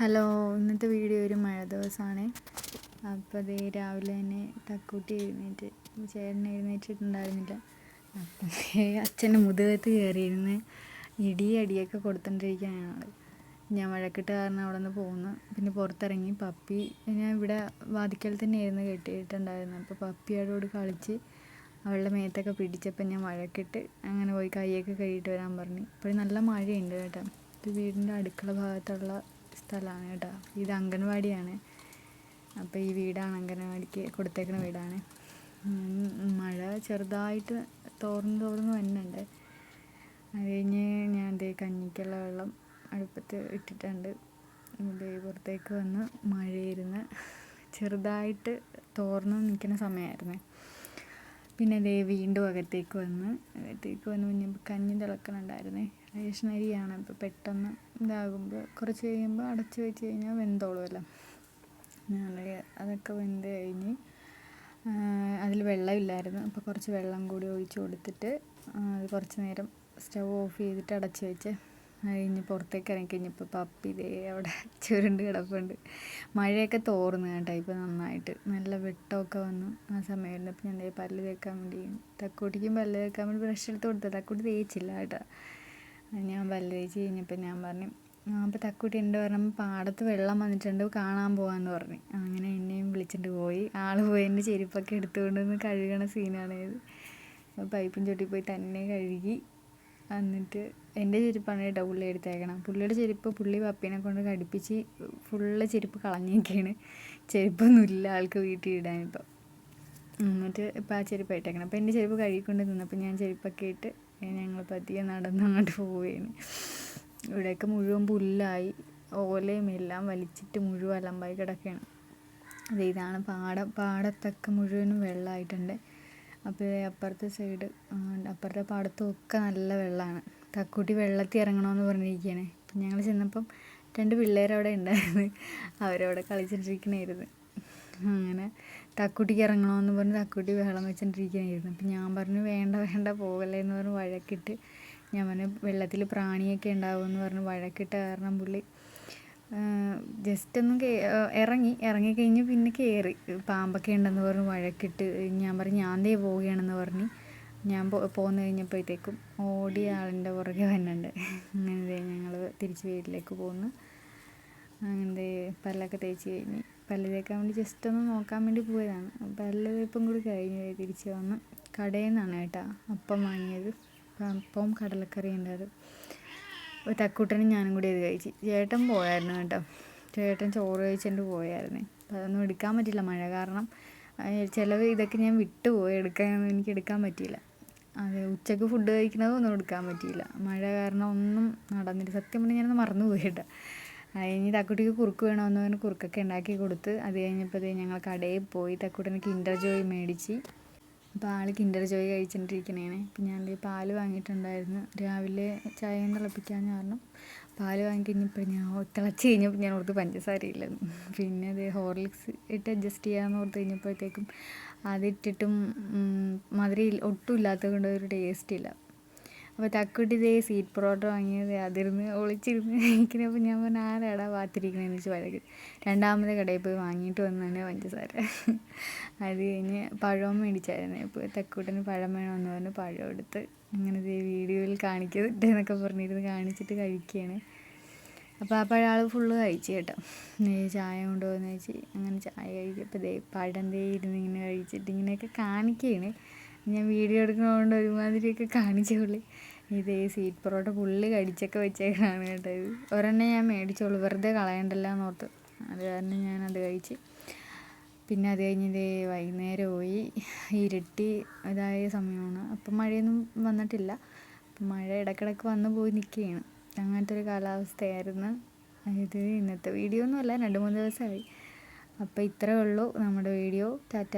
Hello, ഇന്നത്തെ video ഒരു മഴ ദിവസമാണ്. അപ്പോൾ അതേ രാവിലെ തന്നെ തക്കൂട്ടി ചേട്ടൻ എഴുന്നേറ്റിട്ടുണ്ടായിരുന്നില്ല. അപ്പം അച്ഛൻ്റെ മുതുകത്ത് കയറിയിരുന്ന് അടിയൊക്കെ കൊടുത്തോണ്ടിരിക്കുകയാണ് ആൾ. ഞാൻ വഴക്കിട്ട് കാരണം അവിടെ നിന്ന് പോകുന്നു. പിന്നെ പുറത്തിറങ്ങി പപ്പി, ഞാൻ ഇവിടെ വാതിക്കൽ തന്നെയായിരുന്നു കെട്ടിയിട്ടുണ്ടായിരുന്നത്. അപ്പോൾ പപ്പിയോട് കളിച്ച് അവളുടെ മേത്തൊക്കെ പിടിച്ചപ്പോൾ ഞാൻ വഴക്കിട്ട് അങ്ങനെ പോയി കൈയൊക്കെ കഴുകിയിട്ട് വരാൻ പറഞ്ഞു. ഇപ്പോഴും നല്ല മഴയുണ്ട് കേട്ടോ. ഇത് വീടിൻ്റെ അടുക്കള ഭാഗത്തുള്ള സ്ഥലമാണ് കേട്ടോ. ഇത് അംഗൻവാടിയാണ്. അപ്പോൾ ഈ വീടാണ് അംഗൻവാടിക്ക് കൊടുത്തേക്കുന്ന വീടാണ്. മഴ ചെറുതായിട്ട് തോർന്ന് വരുന്നുണ്ട്. അത് കഴിഞ്ഞ് ഞാൻ കഞ്ഞിക്കുള്ള വെള്ളം അടുപ്പത്ത് ഇട്ടിട്ടുണ്ട്. പുറത്തേക്ക് വന്ന് മഴയിരുന്ന് ചെറുതായിട്ട് തോർന്ന് നിൽക്കുന്ന സമയമായിരുന്നു. പിന്നെ വീണ്ടും അകത്തേക്ക് വന്ന് കഴിഞ്ഞപ്പോൾ കഞ്ഞി തിളക്കണുണ്ടായിരുന്നേ. റേഷൻ അരിയാണ്. അപ്പോൾ പെട്ടെന്ന് ഇതാകുമ്പോൾ കുറച്ച് കഴിയുമ്പോൾ അടച്ച് വെച്ച് കഴിഞ്ഞാൽ വെന്തോളുമല്ലോ. ഞാൻ അതൊക്കെ വെന്ത് കഴിഞ്ഞ് അതിൽ വെള്ളമില്ലായിരുന്നു. അപ്പോൾ കുറച്ച് വെള്ളം കൂടി ഒഴിച്ച് കൊടുത്തിട്ട് അത് കുറച്ച് നേരം സ്റ്റൗ ഓഫ് ചെയ്തിട്ട് അടച്ച് വെച്ച് കഴിഞ്ഞ് പുറത്തേക്ക് ഇറങ്ങിക്കഴിഞ്ഞപ്പോൾ പപ്പി അവിടെ ചുരുണ്ട് കിടപ്പുണ്ട്. മഴയൊക്കെ തോർന്നു കേട്ടോ. ഇപ്പോൾ നന്നായിട്ട് നല്ല വെട്ടമൊക്കെ വന്നു ആ സമയമായിരുന്നു. അപ്പോൾ ഞാൻ പല്ല് തേക്കാൻ വേണ്ടി തക്കൂട്ടിക്കും പല്ല് തേക്കാൻ വേണ്ടി ബ്രഷ് എടുത്ത് കൊടുത്തത്. തക്കൂട്ടി തേച്ചില്ല കേട്ടോ. ഞാൻ പല്ല് തേച്ച് കഴിഞ്ഞപ്പോൾ ഞാൻ പറഞ്ഞു, അപ്പോൾ തക്കൂട്ടി എൻ്റെ പറഞ്ഞപ്പോൾ പാടത്ത് വെള്ളം വന്നിട്ടുണ്ട്, കാണാൻ പോകാമെന്ന് പറഞ്ഞു. അങ്ങനെ എന്നെയും വിളിച്ചിട്ട് പോയി. ആൾ പോയി എൻ്റെ ചെരുപ്പൊക്കെ എടുത്തുകൊണ്ട് വന്ന് കഴുകണ സീനാണ് ഇത്. പൈപ്പും ചൊട്ടി പോയി തന്നെ കഴുകി. എന്നിട്ട് എൻ്റെ ചെരുപ്പാണ് കേട്ടോ പുള്ളി എടുത്തേക്കണം. പുള്ളിയുടെ ചെരുപ്പ് പുള്ളി പപ്പീനെ കൊണ്ട് കടിപ്പിച്ച് ഫുള്ള് ചെരുപ്പ് കളഞ്ഞേക്കാണ്. ചെരുപ്പൊന്നുമില്ല ആൾക്ക് വീട്ടിൽ ഇടാനിപ്പം. എന്നിട്ട് ഇപ്പം ആ ചെരുപ്പ് ഇട്ടേക്കണം. അപ്പോൾ എൻ്റെ ചെരുപ്പ് കഴുകിക്കൊണ്ട് നിന്നപ്പോൾ ഞാൻ ചെരുപ്പൊക്കെ ഇട്ട് ഞങ്ങൾ പതിയെ നടന്ന് അങ്ങോട്ട് പോവുകയാണ്. ഇവിടെയൊക്കെ മുഴുവൻ പുല്ലായി, ഓലയും എല്ലാം വലിച്ചിട്ട് മുഴുവൻ അലമ്പായി കിടക്കുകയാണ്. ഇതാണ് പാടത്തൊക്കെ മുഴുവനും വെള്ളമായിട്ടുണ്ട്. അപ്പോൾ അപ്പുറത്തെ സൈഡ് അപ്പുറത്തെ പാടത്തുമൊക്കെ നല്ല വെള്ളമാണ്. തക്കൂട്ടി വെള്ളത്തിൽ ഇറങ്ങണമെന്ന് പറഞ്ഞിരിക്കുകയാണ്. അപ്പം ഞങ്ങൾ ചെന്നപ്പം 2 പിള്ളേരവിടെ ഉണ്ടായിരുന്നു. അവരവിടെ കളിച്ചിട്ടിരിക്കണമായിരുന്നു. അങ്ങനെ തക്കൂട്ടിക്ക് ഇറങ്ങണമെന്ന് പറഞ്ഞ് തക്കൂട്ടി വെള്ളം വെച്ചിട്ടിരിക്കണമായിരുന്നു. അപ്പം ഞാൻ പറഞ്ഞു വേണ്ട പോകല്ലേ എന്ന് പറഞ്ഞ് വഴക്കിട്ട്. ഞാൻ പറഞ്ഞു വെള്ളത്തിൽ പ്രാണിയൊക്കെ ഉണ്ടാവുമെന്ന് പറഞ്ഞ് വഴക്കിട്ട കാരണം പുള്ളി ജസ്റ്റ് ഒന്ന് ഇറങ്ങിക്കഴിഞ്ഞ് പിന്നെ കയറി. പാമ്പൊക്കെ ഉണ്ടെന്ന് പറഞ്ഞ് വഴക്കിട്ട്. ഞാൻ പറഞ്ഞു ഞാൻ പോവുകയാണെന്ന് പറഞ്ഞ് ഞാൻ പോന്നു കഴിഞ്ഞപ്പോഴത്തേക്കും ഓടിയ ആളിൻ്റെ പുറകെ വന്നുണ്ട്. അങ്ങനെ ഞങ്ങൾ തിരിച്ച് വീട്ടിലേക്ക് പോന്നു. അങ്ങനെ പല്ലൊക്കെ തേച്ച് കഴിഞ്ഞ് പല്ല് തേക്കാൻ വേണ്ടി ജസ്റ്റ് ഒന്ന് നോക്കാൻ വേണ്ടി പോയതാണ്. പല്ല് തേപ്പും കൂടി കഴിഞ്ഞ് തിരിച്ച് വന്ന് കടയിൽ നിന്നാണ് കേട്ടോ അപ്പം വാങ്ങിയത്. അപ്പം കടലക്കറി ഉണ്ടായത്. അപ്പോൾ തക്കൂട്ടനും ഞാനും കൂടി അത് കഴിച്ച്. ചേട്ടൻ പോയായിരുന്നു കേട്ടോ. ചേട്ടൻ ചോറ് കഴിച്ചിട്ട് പോയായിരുന്നു. അപ്പോൾ അതൊന്നും എടുക്കാൻ പറ്റില്ല മഴ കാരണം. ചിലവ് ഇതൊക്കെ ഞാൻ വിട്ടുപോയി എനിക്ക് എടുക്കാൻ പറ്റിയില്ല. അത് ഉച്ചയ്ക്ക് ഫുഡ് കഴിക്കുന്നതും ഒന്നും എടുക്കാൻ പറ്റിയില്ല. മഴ കാരണം ഒന്നും നടന്നില്ല. സത്യം പറഞ്ഞാൽ ഞാനൊന്ന് മറന്നുപോയി കേട്ടോ. അത് കഴിഞ്ഞ് തക്കൂട്ടിക്ക് കുറുക്ക് വേണമെന്ന് പറഞ്ഞ് കുറുക്കൊക്കെ ഉണ്ടാക്കി കൊടുത്ത്. അത് കഴിഞ്ഞപ്പോൾ ഞങ്ങൾ കടയിൽ പോയി തക്കൂട്ടിന് കിൻഡർ ജോയ് മേടിച്ച്. അപ്പോൾ ആൾ കിൻഡർ ജോയ് കഴിച്ചിട്ടിരിക്കണേനെ. അപ്പം ഞാൻ പാല് വാങ്ങിയിട്ടുണ്ടായിരുന്നു. രാവിലെ ചായ തിളപ്പിക്കാൻ കാരണം പാല് വാങ്ങിക്കഴിഞ്ഞപ്പോൾ തിളച്ച് കഴിഞ്ഞപ്പോൾ ഞാൻ ഓർത്ത് പഞ്ചസാരയില്ലെന്ന്. പിന്നെ അത് ഹോർലിക്സ് ഇട്ട് അഡ്ജസ്റ്റ് ചെയ്യാമെന്ന് ഓർത്ത് കഴിഞ്ഞപ്പോഴത്തേക്കും അതിട്ടിട്ടും മധുരം ഒട്ടും ഇല്ലാത്തത് കൊണ്ട് ഒരു ടേസ്റ്റ് ഇല്ല. അപ്പോൾ തക്കൂട്ടി സ്വീറ്റ് പൊറോട്ട വാങ്ങിയത് അതിരുന്ന് ഒളിച്ചിരുന്ന് കഴിക്കണപ്പോൾ ഞാൻ പറഞ്ഞ ആരാടാ പാത്തിരിക്കണേന്ന് വെച്ച് വഴക്ക്. രണ്ടാമത്തെ കടയിൽ പോയി വാങ്ങിയിട്ട് വന്നതന്നെ പഞ്ചസാര. അത് കഴിഞ്ഞ് പഴവും മേടിച്ചായിരുന്നു. ഇപ്പോൾ തക്കൂട്ടിന് പഴം വേണമെന്ന് പറഞ്ഞ് പഴം എടുത്ത് അങ്ങനെ വീഡിയോയിൽ കാണിക്കട്ടെ എന്നൊക്കെ പറഞ്ഞിരുന്ന് കാണിച്ചിട്ട് കഴിക്കുകയാണ്. അപ്പോൾ ആ പഴം ആൾ ഫുള്ള് കഴിച്ച് കേട്ടോ. ചായ കൊണ്ടുപോകുന്ന വെച്ച് അങ്ങനെ ചായ കഴിക്കപ്പോൾ പഴം ഇരുന്ന് ഇങ്ങനെ കഴിച്ചിട്ട് ഇങ്ങനെയൊക്കെ കാണിക്കുകയാണ്. ഞാൻ വീഡിയോ എടുക്കുന്നതുകൊണ്ട് ഒരുമാതിരിയൊക്കെ കാണിച്ച പുള്ളി. സ്വീറ്റ് പൊറോട്ട പുള്ളി കടിച്ചൊക്കെ വെച്ചേക്കാണ് കേട്ടോ. ഇത് ഒരെണ്ണം ഞാൻ മേടിച്ചോളൂ, വെറുതെ കളയണ്ടല്ലോ എന്നോർത്ത്. അത് കാരണം ഞാനത് കഴിച്ച്. പിന്നെ അത് കഴിഞ്ഞ് വൈകുന്നേരമായി, ഇരുട്ടി ഇതായ സമയമാണ്. അപ്പം മഴയൊന്നും വന്നിട്ടില്ല. അപ്പം മഴ ഇടയ്ക്കിടയ്ക്ക് വന്ന് പോയി നിൽക്കുകയാണ്. അങ്ങനത്തെ ഒരു കാലാവസ്ഥയായിരുന്നു. ഇത് ഇന്നത്തെ വീഡിയോ ഒന്നുമല്ല, 2-3 ദിവസമായി. അപ്പോൾ ഇത്രയേ ഉള്ളൂ നമ്മുടെ വീഡിയോ. ടാറ്റ.